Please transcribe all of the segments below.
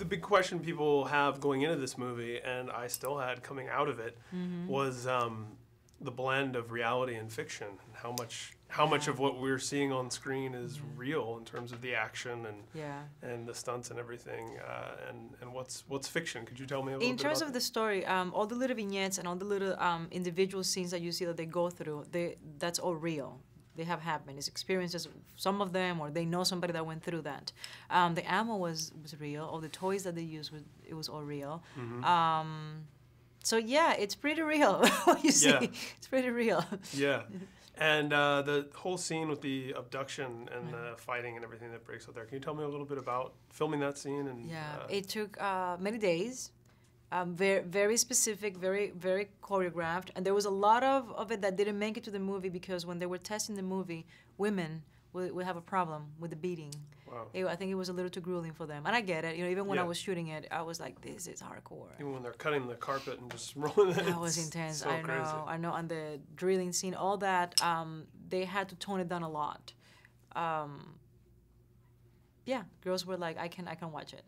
big question people have going into this movie, and I still had coming out of it, was the blend of reality and fiction. How much of what we're seeing on screen is real in terms of the action and the stunts and everything, and what's fiction? Could you tell me a little bit In terms about of the story, all the little vignettes and all the little individual scenes that you see that they go through, that's all real. They have happened. It's experiences, some of them, or they know somebody that went through that. The ammo was real. All the toys that they used, it was all real. So yeah, it's pretty real. What you see, it's pretty real. Yeah. And the whole scene with the abduction and the fighting and everything that breaks out there. Can you tell me a little bit about filming that scene? And it took many days. Very, very specific, very, very choreographed. And there was a lot of it that didn't make it to the movie because when they were testing the movie, women would have a problem with the beating. Wow. I think it was a little too grueling for them. And I get it. You know, even when I was shooting it, I was like, this is hardcore. Even when they're cutting the carpet and just rolling it. That was intense. So crazy. I know. And the drilling scene, all that, they had to tone it down a lot. Yeah, girls were like, I can watch it.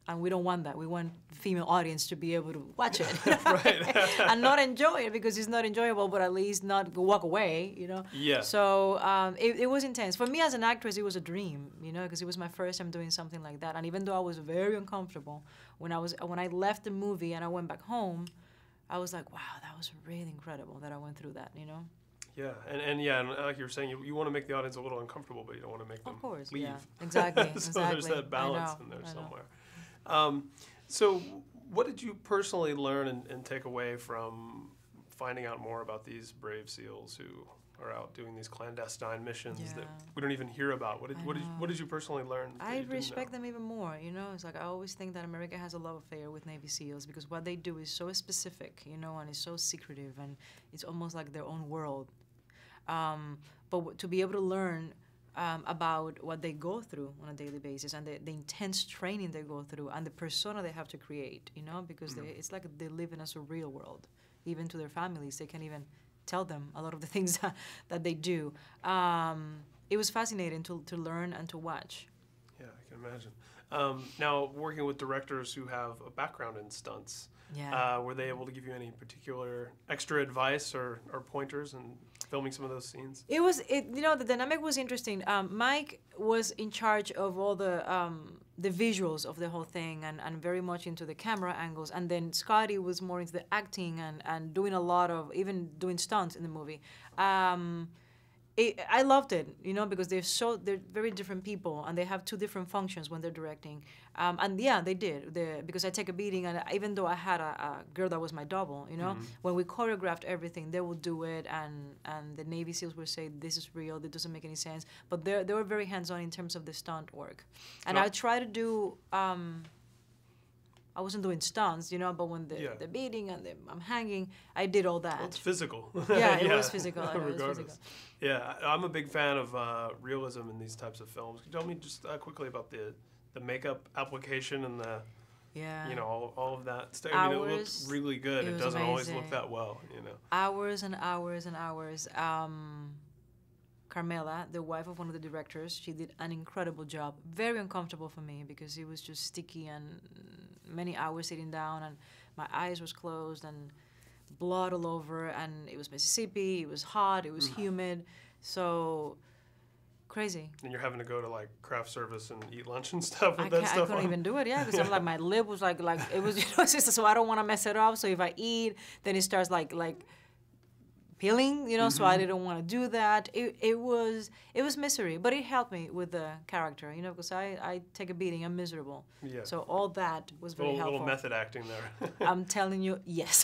And we don't want that. We want the female audience to be able to watch it. Right. And not enjoy it because it's not enjoyable, but at least not walk away, you know? Yeah. So it was intense. For me as an actress, it was a dream, you know, because it was my first time doing something like that. And even though I was very uncomfortable, when I left the movie and I went back home, I was like, wow, that was really incredible that I went through that, you know? Yeah, and like you were saying, you want to make the audience a little uncomfortable, but you don't want to make them leave. Yeah, exactly. So there's that balance in there somewhere. So what did you personally learn and take away from finding out more about these brave SEALs who are out doing these clandestine missions that we don't even hear about? What did you personally learn? I respect them even more, you know? It's like I always think that America has a love affair with Navy SEALs because what they do is so specific, you know, and it's so secretive and it's almost like their own world. But to be able to learn about what they go through on a daily basis and the intense training they go through and the persona they have to create, you know, because it's like they live in a surreal world. Even to their families, they can't even tell them a lot of the things that they do. It was fascinating to learn and to watch. Yeah, I can imagine. Now, working with directors who have a background in stunts, were they able to give you any particular extra advice or pointers in filming some of those scenes? You know, the dynamic was interesting. Mike was in charge of all the visuals of the whole thing and very much into the camera angles. And then Scotty was more into the acting and doing a lot of, even doing stunts in the movie. I loved it, you know, because they're very different people and they have two different functions when they're directing. And yeah, they did, because I take a beating, and even though I had a girl that was my double, you know, when we choreographed everything, they would do it, and the Navy SEALs would say, this is real, this doesn't make any sense. But they were very hands-on in terms of the stunt work. And I try to do, I wasn't doing stunts, you know, but when the beating and I'm hanging, I did all that. Well, it's physical. Yeah, it was physical. Regardless. It was physical. Yeah, I'm a big fan of realism in these types of films. Can you tell me just quickly about the makeup application and the, you know, all of that stuff? I mean, it looks really good. It doesn't always look that well, you know. Hours and hours and hours. Carmela, the wife of one of the directors, she did an incredible job. Very uncomfortable for me because it was just sticky and many hours sitting down and my eyes was closed and blood all over, and it was Mississippi, it was hot, it was humid, so crazy. And you're having to go to like craft service and eat lunch and stuff with that stuff I couldn't even do it, because I'm like, my lip was like it was, you know, it's just, so I don't want to mess it up, so if I eat, then it starts like peeling, you know, so I didn't want to do that. It was misery, but it helped me with the character, you know, because I take a beating, I'm miserable. Yeah. So all that was very helpful. A little method acting there. I'm telling you, yes.